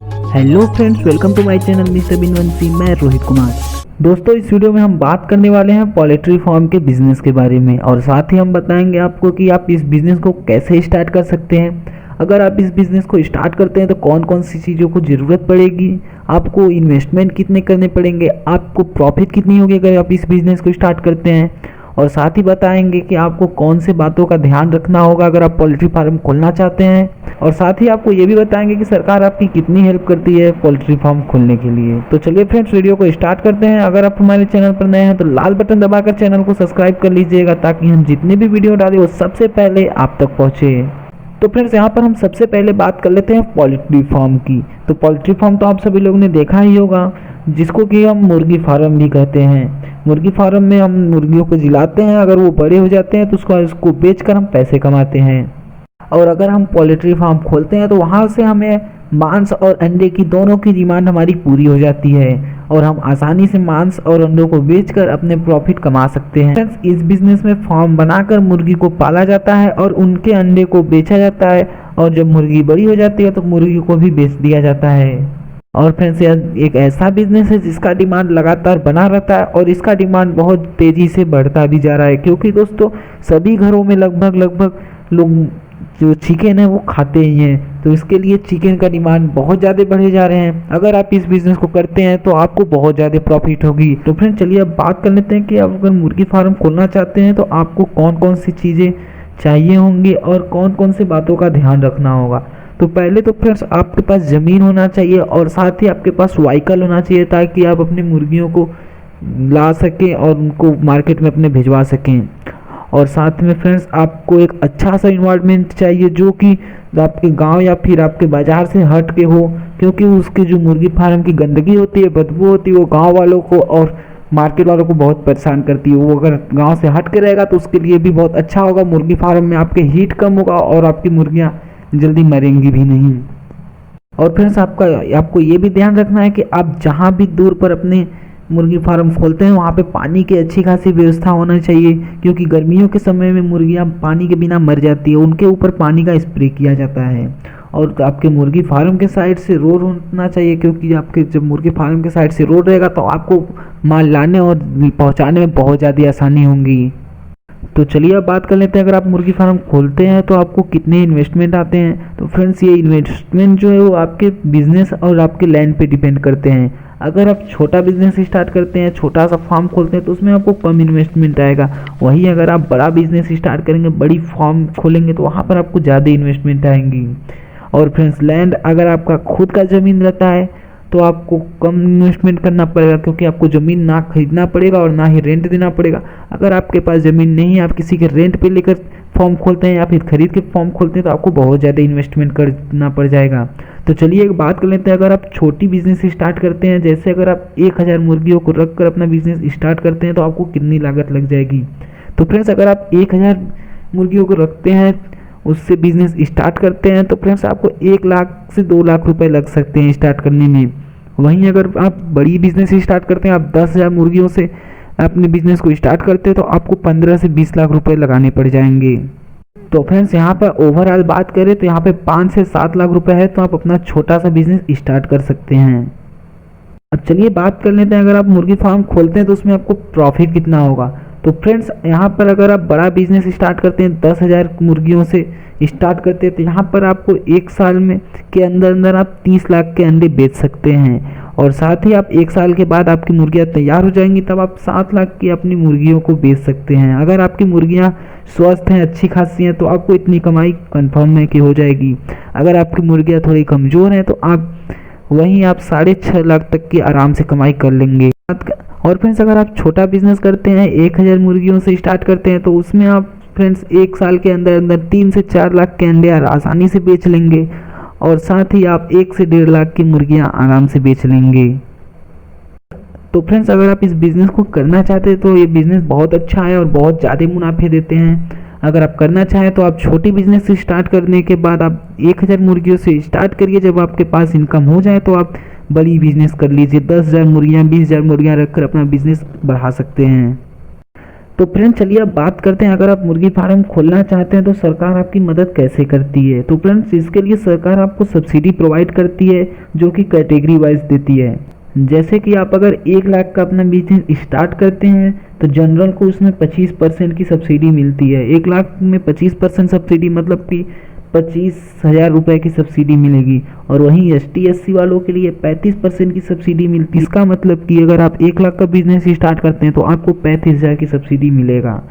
Hello friends, welcome to my channel mister Binvanshi. मैं रोहित कुमार। दोस्तों, इस वीडियो में हम बात करने वाले हैं पोल्ट्री फार्म के बिजनेस के बारे में और साथ ही हम बताएंगे आपको कि आप इस बिज़नेस को कैसे स्टार्ट कर सकते हैं। अगर आप इस बिज़नेस को स्टार्ट करते हैं तो कौन कौन सी चीज़ों को ज़रूरत पड़ेगी, आपको इन्वेस्टमेंट कितने करने पड़ेंगे, आपको प्रॉफिट कितनी होगी अगर आप इस बिज़नेस को स्टार्ट करते हैं, और साथ ही बताएंगे कि आपको कौन से बातों का ध्यान रखना होगा अगर आप पोल्ट्री फार्म खोलना चाहते हैं। और साथ ही आपको ये भी बताएंगे कि सरकार आपकी कितनी हेल्प करती है पोल्ट्री फार्म खोलने के लिए। तो चलिए फ्रेंड्स, वीडियो को स्टार्ट करते हैं। अगर आप हमारे चैनल पर नए हैं तो लाल बटन दबाकर चैनल को सब्सक्राइब कर लीजिएगा ताकि हम जितने भी वीडियो डालें वो सबसे पहले आप तक पहुँचे। तो फ्रेंड्स, यहाँ पर हम सबसे पहले बात कर लेते हैं पोल्ट्री फार्म की। तो पोल्ट्री फार्म तो आप सभी लोगों ने देखा ही होगा, जिसको कि हम मुर्गी फार्म भी कहते हैं। मुर्गी फार्म में हम मुर्गियों को जिलाते हैं, अगर वो बड़े हो जाते हैं तो उसको बेचकर हम पैसे कमाते हैं। और अगर हम पोल्ट्री फार्म खोलते हैं तो वहाँ से हमें मांस और अंडे की दोनों की डिमांड हमारी पूरी हो जाती है और हम आसानी से मांस और अंडों को बेचकर अपने प्रॉफिट कमा सकते हैं। फ्रेंड्स, इस बिज़नेस में फार्म बनाकर मुर्गी को पाला जाता है और उनके अंडे को बेचा जाता है, और जब मुर्गी बड़ी हो जाती है तो मुर्गी को भी बेच दिया जाता है। और फ्रेंड्स, यह एक ऐसा बिजनेस है जिसका डिमांड लगातार बना रहता है और इसका डिमांड बहुत तेज़ी से बढ़ता भी जा रहा है, क्योंकि दोस्तों सभी घरों में लगभग लोग जो चिकन है वो खाते ही हैं। तो इसके लिए चिकन का डिमांड बहुत ज़्यादा बढ़े जा रहे हैं। अगर आप इस बिज़नेस को करते हैं तो आपको बहुत ज़्यादा प्रॉफिट होगी। तो फ्रेंड्स, चलिए अब बात कर लेते हैं कि आप अगर मुर्गी फार्म खोलना चाहते हैं तो आपको कौन कौन सी चीज़ें चाहिए होंगी और कौन कौन सी बातों का ध्यान रखना होगा। तो पहले तो फ्रेंड्स, आपके पास ज़मीन होना चाहिए और साथ ही आपके पास व्हीकल होना चाहिए ताकि आप अपनी मुर्गियों को ला सकें और उनको मार्केट में अपने भिजवा सकें। और साथ में फ्रेंड्स, आपको एक अच्छा सा इन्वायरमेंट चाहिए जो कि आपके गांव या फिर आपके बाज़ार से हट के हो, क्योंकि उसके जो मुर्गी फार्म की गंदगी होती है, बदबू होती है, वो गांव वालों को और मार्केट वालों को बहुत परेशान करती है। वो अगर गांव से हट के रहेगा तो उसके लिए भी बहुत अच्छा होगा। मुर्गी फार्म में आपके हीट कम होगा और आपकी मुर्गियाँ जल्दी मरेंगी भी नहीं। और फ्रेंड्स, आपको ये भी ध्यान रखना है कि आप जहाँ भी दूर पर अपने मुर्गी फार्म खोलते हैं वहाँ पे पानी की अच्छी खासी व्यवस्था होना चाहिए, क्योंकि गर्मियों के समय में मुर्गियाँ पानी के बिना मर जाती है। उनके ऊपर पानी का स्प्रे किया जाता है। और आपके मुर्गी फार्म के साइड से रोड होना चाहिए, क्योंकि आपके जब मुर्गी फार्म के साइड से रोड रहेगा तो आपको माल लाने और पहुँचाने में बहुत ज़्यादा आसानी होंगी। तो चलिए अब बात कर लेते हैं, अगर आप मुर्गी फार्म खोलते हैं तो आपको कितने इन्वेस्टमेंट आते हैं। तो फ्रेंड्स, ये इन्वेस्टमेंट जो है वो आपके बिजनेस और आपके लैंड पे डिपेंड करते हैं। अगर आप छोटा बिजनेस स्टार्ट करते हैं, छोटा सा फार्म खोलते हैं, तो उसमें आपको कम इन्वेस्टमेंट आएगा। वहीं अगर आप बड़ा बिजनेस स्टार्ट करेंगे, बड़ी फार्म खोलेंगे, तो वहाँ पर आपको ज़्यादा इन्वेस्टमेंट आएंगी। और फ्रेंड्स, लैंड अगर आपका खुद का ज़मीन रहता है तो आपको कम इन्वेस्टमेंट करना पड़ेगा, क्योंकि आपको ज़मीन ना खरीदना पड़ेगा और ना ही रेंट देना पड़ेगा। अगर आपके पास ज़मीन नहीं है, आप किसी के रेंट पे लेकर फॉर्म खोलते हैं या फिर खरीद के फॉर्म खोलते हैं, तो आपको बहुत ज़्यादा इन्वेस्टमेंट करना पड़ जाएगा। तो चलिए एक बात कर लेते हैं, अगर आप छोटी बिजनेस स्टार्ट करते हैं, जैसे अगर आप 1000 मुर्गियों को रख कर अपना बिजनेस स्टार्ट करते हैं तो आपको कितनी लागत लग जाएगी। तो फ्रेंड्स, अगर आप 1000 मुर्गियों को रखते हैं, उससे बिजनेस स्टार्ट करते हैं, तो फ्रेंड्स आपको 1 लाख से 2 लाख रुपए लग सकते हैं स्टार्ट करने में। वहीं अगर आप बड़ी बिजनेस स्टार्ट करते हैं, आप 10,000 मुर्गियों से अपने बिजनेस को स्टार्ट करते हैं, तो आपको 15 से 20 लाख रुपए लगाने पड़ जाएंगे। तो फ्रेंड्स, यहाँ पर ओवरऑल बात करें तो यहाँ पे 5 से 7 लाख रुपए है, तो आप अपना छोटा सा बिजनेस स्टार्ट कर सकते हैं। अब चलिए बात कर लेते हैं, अगर आप मुर्गी फार्म खोलते हैं तो उसमें आपको प्रॉफिट कितना होगा। तो फ्रेंड्स, यहाँ पर अगर आप बड़ा बिजनेस स्टार्ट करते हैं, 10,000 मुर्गियों से स्टार्ट करते हैं, तो यहाँ पर आपको 1 साल में के अंदर अंदर आप 30 लाख के अंडे बेच सकते हैं। और साथ ही आप 1 साल के बाद आपकी मुर्गियाँ तैयार हो जाएंगी, तब आप 7 लाख की अपनी मुर्गियों को बेच सकते हैं। अगर आपकी मुर्गियाँ स्वस्थ हैं, अच्छी खासी हैं, तो आपको इतनी कमाई कंफर्म है कि हो जाएगी। अगर आपकी मुर्गियाँ थोड़ी कमज़ोर हैं तो आप वहीं आप 6.5 लाख तक की आराम से कमाई कर लेंगे। और फ्रेंड्स, अगर आप छोटा बिजनेस करते हैं, 1000 मुर्गियों से स्टार्ट करते हैं, तो उसमें आप फ्रेंड्स 1 साल के अंदर अंदर 3 से 4 लाख के अंडे आसानी से बेच लेंगे और साथ ही आप 1 से 1.5 लाख की मुर्गियां आराम से बेच लेंगे। तो फ्रेंड्स, अगर आप इस बिज़नेस को करना चाहते हैं तो ये बिज़नेस बहुत अच्छा है और बहुत ज़्यादा मुनाफे देते हैं। अगर आप करना चाहें तो आप छोटी बिजनेस से स्टार्ट करने के बाद आप 1000 मुर्गियों से स्टार्ट करिए। जब आपके पास इनकम हो जाए तो आप बड़ी बिजनेस कर लीजिए, 10,000 मुर्गियाँ, 20,000 मुर्गियाँ रखकर अपना बिजनेस बढ़ा सकते हैं। तो फ्रेंड्स चलिए अब बात करते हैं, अगर आप मुर्गी फार्म खोलना चाहते हैं तो सरकार आपकी मदद कैसे करती है। तो फ्रेंड्स इसके लिए सरकार आपको सब्सिडी प्रोवाइड करती है, जो कि कैटेगरी वाइज देती है। जैसे कि आप अगर 1 लाख का अपना बिजनेस स्टार्ट करते हैं तो जनरल को उसमें 25% की सब्सिडी मिलती है। 1 लाख में 25% सब्सिडी मतलब कि 25,000 रुपये की सब्सिडी मिलेगी। और वहीं ST SC वालों के लिए 35% की सब्सिडी मिलती है। इसका मतलब कि अगर आप 1 लाख का बिजनेस स्टार्ट करते हैं तो आपको 35,000 की सब्सिडी मिलेगा।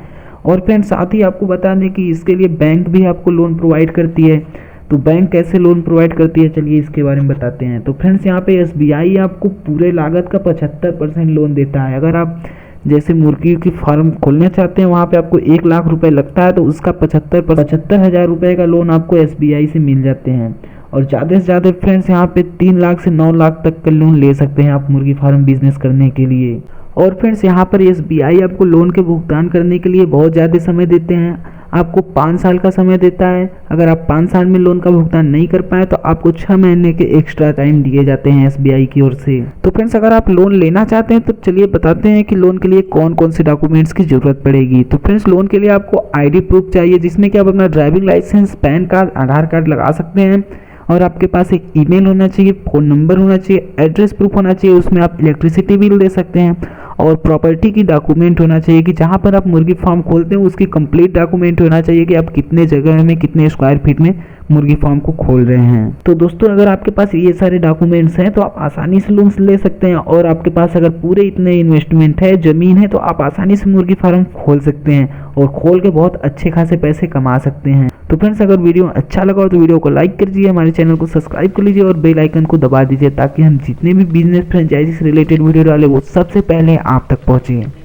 और फ्रेंड्स साथ ही आपको बता दें कि इसके लिए बैंक भी आपको लोन प्रोवाइड करती है। तो बैंक कैसे लोन प्रोवाइड करती है, चलिए इसके बारे में बताते हैं। तो फ्रेंड्स यहाँ पे SBI आपको पूरे लागत का 75% लोन देता है। अगर आप जैसे मुर्गी की फार्म खोलना चाहते हैं, वहाँ पे आपको 1 लाख रुपए लगता है, तो उसका 75,000 रुपये का लोन आपको SBI से मिल जाते हैं। और ज़्यादा से ज़्यादा फ्रेंड्स यहाँ पे 3 लाख से 9 लाख तक का लोन ले सकते हैं आप मुर्गी फार्म बिजनेस करने के लिए। और फ्रेंड्स यहाँ पर SBI आपको लोन के भुगतान करने के लिए बहुत ज़्यादा समय देते हैं। आपको 5 साल का समय देता है। अगर आप 5 साल में लोन का भुगतान नहीं कर पाए तो आपको 6 महीने के एक्स्ट्रा टाइम दिए जाते हैं SBI की ओर से। तो फ्रेंड्स अगर आप लोन लेना चाहते हैं तो चलिए बताते हैं कि लोन के लिए कौन कौन से डॉक्यूमेंट्स की ज़रूरत पड़ेगी। तो फ्रेंड्स लोन के लिए आपको ID प्रूफ चाहिए, जिसमें कि आप अपना ड्राइविंग लाइसेंस, पैन कार्ड, आधार कार्ड लगा सकते हैं। और आपके पास एक ईमेल होना चाहिए, फ़ोन नंबर होना चाहिए, एड्रेस प्रूफ होना चाहिए, उसमें आप इलेक्ट्रिसिटी बिल दे सकते हैं। और प्रॉपर्टी की डॉक्यूमेंट होना चाहिए कि जहाँ पर आप मुर्गी फार्म खोलते हैं उसकी कंप्लीट डॉक्यूमेंट होना चाहिए कि आप कितने जगह में, कितने स्क्वायर फीट में मुर्गी फार्म को खोल रहे हैं। तो दोस्तों अगर आपके पास ये सारे डॉक्यूमेंट्स हैं तो आप आसानी से लोन ले सकते हैं। और आपके पास अगर पूरे इतने इन्वेस्टमेंट है, ज़मीन है, तो आप आसानी से मुर्गी फार्म खोल सकते हैं और खोल के बहुत अच्छे खासे पैसे कमा सकते हैं। तो फ्रेंड्स अगर वीडियो अच्छा लगा हो तो वीडियो को लाइक कर दीजिए, हमारे चैनल को सब्सक्राइब कर लीजिए और बेल आइकन को दबा दीजिए, ताकि हम जितने भी बिजनेस फ्रेंचाइजी से रिलेटेड वीडियो डालें वो सबसे पहले आप तक पहुँचे।